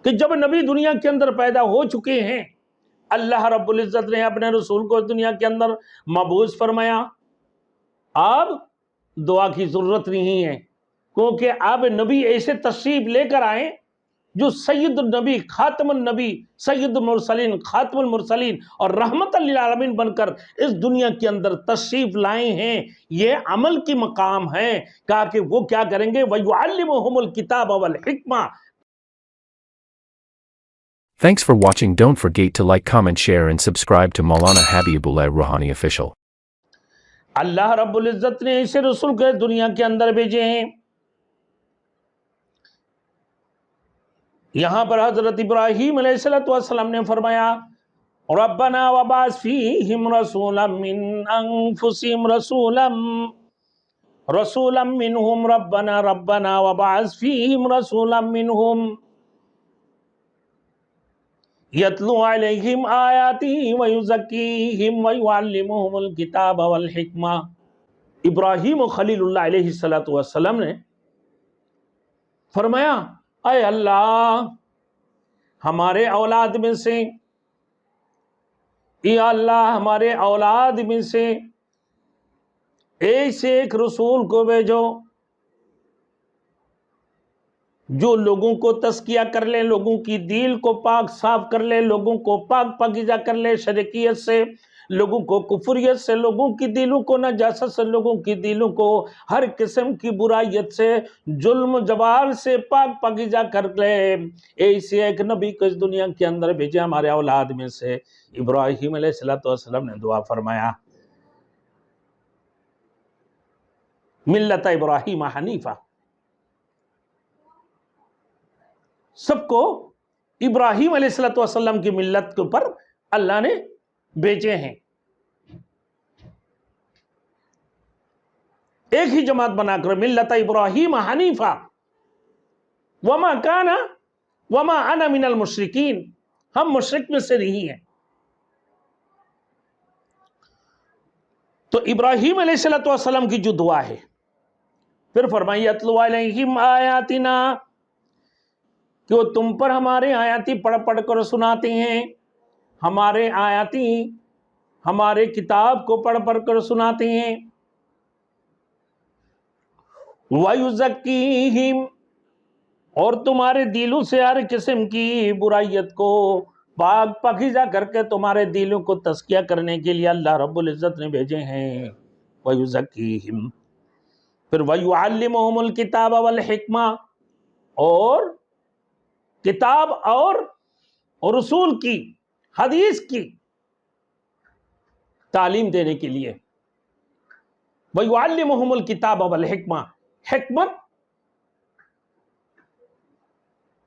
کہ جب نبی دنیا کے اندر پیدا ہو چکے ہیں، اللہ رب العزت نے اپنے رسول کو دنیا کے اندر مبعوث فرمایا، اب دعا کی ضرورت نہیں ہے، کیونکہ اب نبی ایسے تشریف لے کر آئے جو سید النبی، خاتم النبی، سید المرسلین، خاتم المرسلین اور رحمت للعالمین بن کر اس دنیا کے اندر تشریف لائے ہیں۔ یہ عمل کی مقام ہے۔ کہا کہ وہ کیا کریں گے؟ وَيُعَلِّمُهُمُ الْكِتَابَ وَالْحِکْمَةَ۔ Thanks for watching. Don't forget to like, comment, share and subscribe to Maulana Habibullah Ruhani Official. اللہ رب العزت نے اسے رسول کے دنیا کے اندر بھیجے ہیں۔ یہاں پر حضرت ابراہیم علیہ السلام نے فرمایا، ربنا وبعث فیہم رسولا من انفسہم رسولا منہم ربنا وبعث فیہم رسولا منہم یتلو علیہم آیاتی ویزکیہم ویعلمہم الکتاب والحکمہ۔ ابراہیم خلیل اللہ علیہ السلام نے فرمایا، اے اللہ، ہمارے اولاد میں سے، یا اللہ ہمارے اولاد میں سے ایسے ایک رسول کو بھیجو جو لوگوں کو تزکیہ کر لے، لوگوں کی دل کو پاک صاف کر لے، لوگوں کو پاک پاکیزہ کر لے شرکیت سے، لوگوں کو کفریت سے، لوگوں کی دلوں کو نجاست سے، لوگوں کی دلوں کو ہر قسم کی برائیت سے، ظلم جبار سے پاک پاکیزہ کر لے۔ ایسے ایک نبی کو اس دنیا کے اندر بھیجے ہمارے اولاد میں سے۔ ابراہیم علیہ السلام نے دعا فرمایا، ملت ابراہیم حنیفہ، سب کو ابراہیم علیہ السلام کی ملت کے اوپر اللہ نے بھیجے ہیں، ایک ہی جماعت بنا کر، ملت ابراہیم حنیفہ وما انا من المشرکین، ہم مشرک میں سے نہیں ہیں۔ تو ابراہیم علیہ السلام کی جو دعا ہے، پھر فرمائی یتلو علیہم آیاتنا، کہ وہ تم پر ہمارے آیاتی پڑھ پڑھ کر سناتے ہیں، ہمارے آیاتی ہمارے کتاب کو پڑھ پڑھ کر سناتے ہیں، وَيُزَكِّيهِمْ، اور تمہارے دلوں سے ہر قسم کی برائیت کو پاک پاکیزہ کر کے تمہارے دلوں کو تزکیہ کرنے کے لیے اللہ رب العزت نے بھیجے ہیں۔ وَيُزَكِّيهِمْ، پھر وَيُعَلِّمُهُمُ الْكِتَابَ وَالْحِکْمَةَ، اور کتاب اور رسول کی، حدیث کی تعلیم دینے کے لیے۔ وَيُعَلِّمُهُمُ الْكِتَابَ وَالْحِکْمَةَ، حکمت،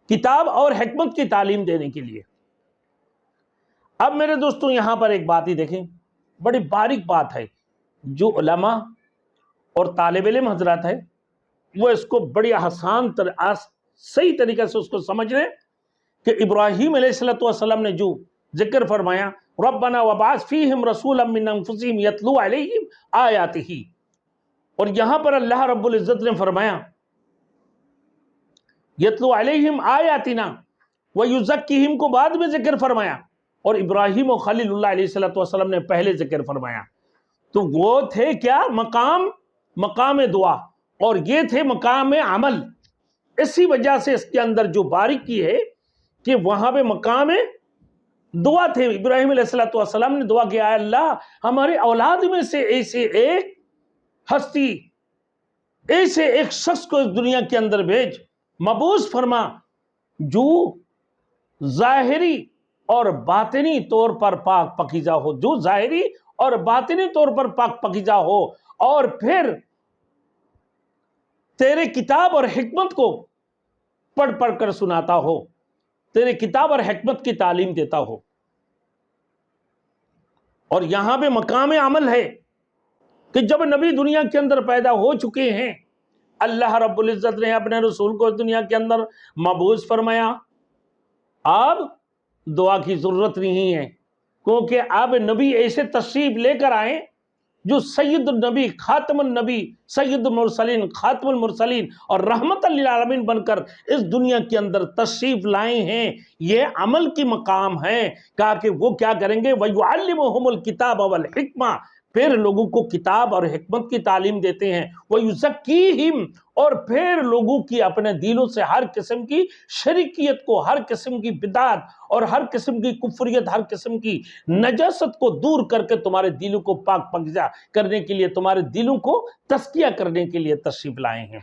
کتاب اور حکمت کی تعلیم دینے کے لیے۔ اب میرے دوستوں یہاں پر ایک بات ہی دیکھیں، بڑی باریک بات ہے، جو علماء اور طالب علم حضرات ہے وہ اس کو بڑی آسان صحیح طریقے سے اس کو سمجھ لیں کہ ابراہیم علیہ السلام نے جو ذکر فرمایا، ربنا وبعث فیہم رسولا من انفسہم یتلو علیہم آیاتہ، اور یہاں پر اللہ رب العزت نے فرمایا یتلو علیہم آیاتنا ویزکیہم کو بعد میں ذکر فرمایا، اور ابراہیم و خلیل اللہ علیہ السلام نے پہلے ذکر فرمایا۔ تو وہ تھے کیا؟ مقام دعا، اور یہ تھے مقام عمل۔ اسی وجہ سے اس کے اندر جو باریکی ہے کہ وہاں پہ مقام دعا تھے۔ ابراہیم علیہ السلام نے دعا کیا، اے اللہ ہمارے اولاد میں سے ایسے ایک ہستی، ایسے ایک شخص کو اس دنیا کے اندر بھیج، مبعوث فرما، جو ظاہری اور باطنی طور پر پاک پاکیزہ ہو، جو ظاہری اور باطنی طور پر پاک پاکیزہ ہو، اور پھر تیرے کتاب اور حکمت کو پڑھ پڑھ کر سناتا ہو، تیرے کتاب اور حکمت کی تعلیم دیتا ہو۔ اور یہاں پہ مقام عمل ہے کہ جب نبی دنیا کے اندر پیدا ہو چکے ہیں، اللہ رب العزت نے اپنے رسول کو دنیا کے اندر مبعوث فرمایا، اب دعا کی ضرورت نہیں ہے، کیونکہ اب نبی ایسے تشریف لے کر آئے جو سید النبی، خاتم النبی، سید المرسلین، خاتم المرسلین اور رحمت للعالمین بن کر اس دنیا کے اندر تشریف لائے ہیں، یہ عمل کی مقام ہے۔ کہا کہ وہ کیا کریں گے، وَيُعَلِّمُهُمُ الْكِتَابَ وَالْحِکْمَةَ، پھر لوگوں کو کتاب اور حکمت کی تعلیم دیتے ہیں، وَيُزَكِّيهِمْ، اور پھر لوگوں کی اپنے دلوں سے ہر قسم کی شرکیت کو، ہر قسم کی بدعت اور ہر قسم کی کفریت، ہر قسم کی نجاست کو دور کر کے تمہارے دلوں کو پاک پاکیزہ کرنے کے لیے، تمہارے دلوں کو تزکیہ کرنے کے لیے تشریف لائے ہیں۔